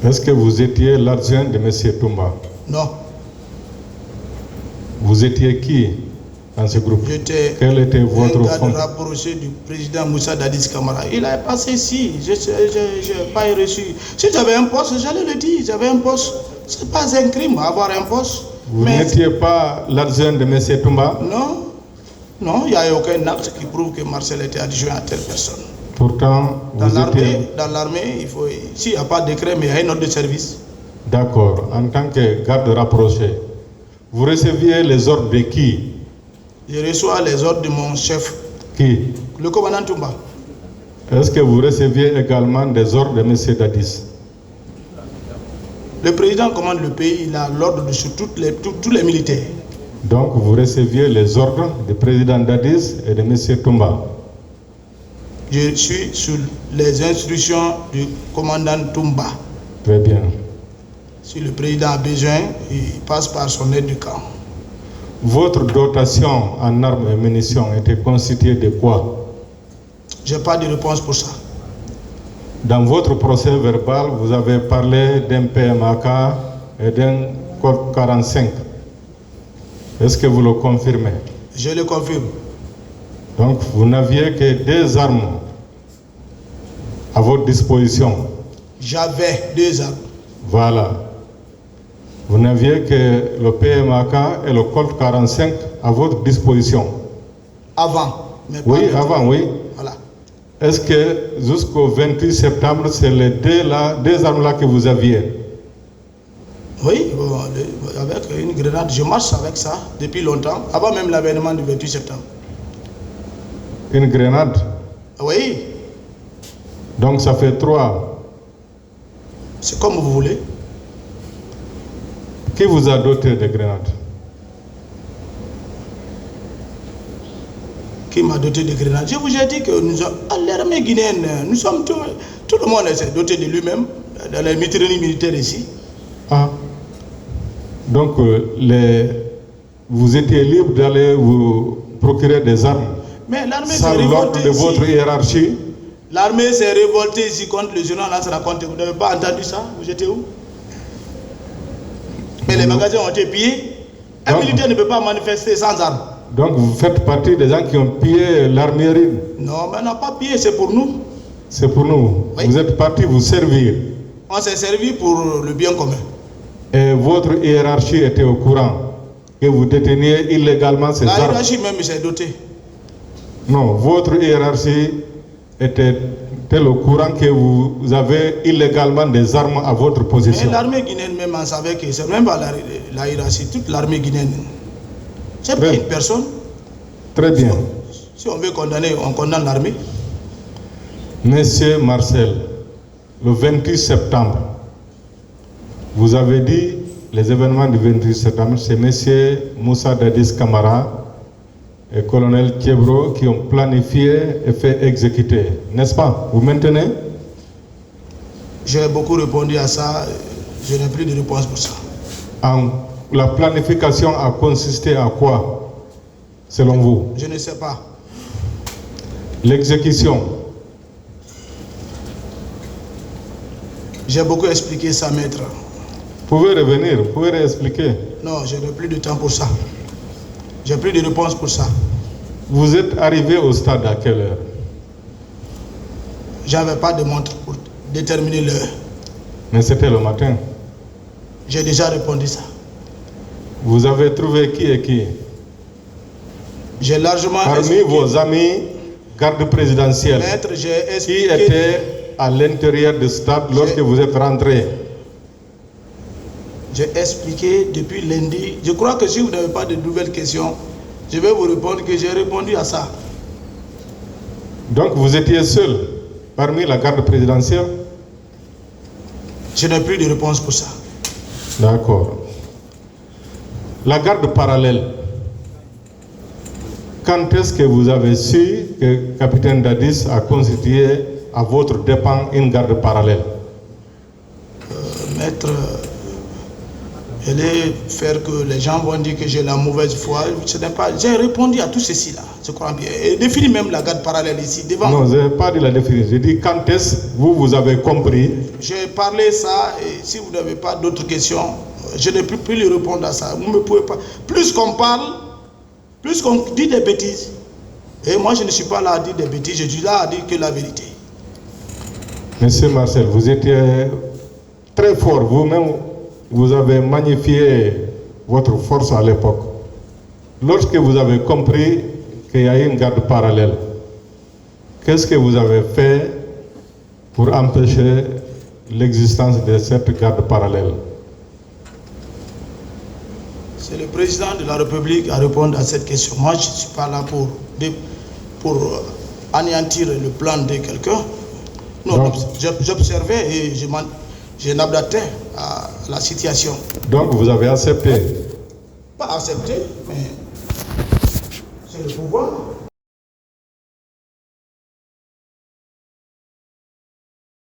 Est-ce que vous étiez l'adjoint de M. Toumba? Non. Vous étiez qui dans ce groupe? Quel était votre fonds rapproché du président Moussa Dadis Camara. Il a passé ici, je n'ai pas reçu. Si j'avais un poste, j'allais le dire, j'avais un poste. Ce n'est pas un crime avoir un poste. Vous n'étiez pas l'adjoint de M. Toumba? Non. Non, il n'y a aucun acte qui prouve que Marcel était adjoint à telle personne. Pourtant, dans l'armée, il faut. S'il n'y a pas de décret, mais il y a une ordre de service. D'accord. En tant que garde rapproché, vous receviez les ordres de qui? Je reçois les ordres de mon chef. Qui? Le commandant Toumba. Est-ce que vous receviez également des ordres de M. Dadis? Le président commande le pays, il a l'ordre sur tous les militaires. Donc vous receviez les ordres du président Dadis et de M. Toumba? Je suis sous les instructions du commandant Toumba. Très bien. Si le président a besoin, il passe par son aide du camp. Votre dotation en armes et munitions était constituée de quoi? Je n'ai pas de réponse pour ça. Dans votre procès verbal, vous avez parlé d'un PMAK et d'un code 45. Est-ce que vous le confirmez? Je le confirme. Donc, vous n'aviez que 2 armes à votre disposition? J'avais 2 armes. Voilà. Vous n'aviez que le PMAK et le Colt 45 à votre disposition? Avant. Mais oui, avant, oui. Voilà. Est-ce que jusqu'au 28 septembre, c'est les 2 armes-là que vous aviez? Oui, avec une grenade. Je marche avec ça depuis longtemps, avant même l'avènement du 28 septembre. Une grenade? Oui. Donc ça fait 3. C'est comme vous voulez. Qui vous a doté de grenades? Qui m'a doté de grenades? Je vous ai dit que nous sommes à l'armée guinéenne. Nous sommes tout le monde est doté de lui-même dans les maîtrises militaires ici. Ah. Donc vous étiez libre d'aller vous procurer des armes? Mais l'armée s'est révoltée de votre hiérarchie? L'armée s'est révoltée ici contre le général Nasser Conté. Vous n'avez pas entendu ça? Vous étiez où? Mais les magasins ont été pillés. Un militaire ne peut pas manifester sans armes. Donc vous faites partie des gens qui ont pillé l'armurerie? Non, mais on n'a pas pillé, c'est pour nous. C'est pour nous? Oui. Vous êtes partis vous servir? On s'est servi pour le bien commun. Et votre hiérarchie était au courant que vous déteniez illégalement ces armes? La hiérarchie même s'est dotée. Non, votre hiérarchie était au courant que vous avez illégalement des armes à votre possession? Mais l'armée guinéenne même en savait que c'est même pas la hiérarchie, toute l'armée guinéenne. C'est pas une personne. Très bien. Si on veut condamner, on condamne l'armée. Monsieur Marcel, le 28 septembre, vous avez dit les événements du 28 septembre, c'est monsieur Moussa Dadis Camara et colonel Thiebro qui ont planifié et fait exécuter, n'est-ce pas? Vous maintenez? J'ai beaucoup répondu à ça, je n'ai plus de réponse pour ça. La planification a consisté à quoi, selon vous? Je ne sais pas. L'exécution? J'ai beaucoup expliqué ça, maître. Vous pouvez revenir, vous pouvez réexpliquer. Non, je n'ai plus de temps pour ça. J'ai plus de réponse pour ça. Vous êtes arrivé au stade à quelle heure? J'avais pas de montre pour déterminer l'heure. Mais c'était le matin. J'ai déjà répondu ça. Vous avez trouvé qui et qui? J'ai largement parmi expliqué. Vos amis gardes présidentiels, maître, j'ai expliqué. Qui étaient à l'intérieur du stade lorsque vous êtes rentré? J'ai expliqué depuis lundi. Je crois que si vous n'avez pas de nouvelles questions, je vais vous répondre que j'ai répondu à ça. Donc vous étiez seul parmi la garde présidentielle? Je n'ai plus de réponse pour ça. D'accord. La garde parallèle, quand est-ce que vous avez su que capitaine Dadis a constitué à votre dépens une garde parallèle? Maître, J'allais faire que les gens vont dire que j'ai la mauvaise foi. Ce n'est pas. J'ai répondu à tout ceci là, je crois bien. Et défini même la garde parallèle ici devant. Non, je n'ai pas dit la définition. J'ai dit quand est-ce vous avez compris. J'ai parlé ça et si vous n'avez pas d'autres questions, je ne peux plus lui répondre à ça. Vous ne pouvez pas. Plus qu'on parle, plus qu'on dit des bêtises. Et moi je ne suis pas là à dire des bêtises, je suis là à dire que la vérité. Monsieur Marcel, vous étiez très fort. Vous-même, vous avez magnifié votre force à l'époque. Lorsque vous avez compris qu'il y a une garde parallèle, qu'est-ce que vous avez fait pour empêcher l'existence de cette garde parallèle? C'est le président de la République à répondre à cette question. Moi, je ne suis pas là pour anéantir le plan de quelqu'un. Non, j'observais et je m'adaptais à la situation. Donc vous avez accepté? Pas accepté, mais c'est le pouvoir.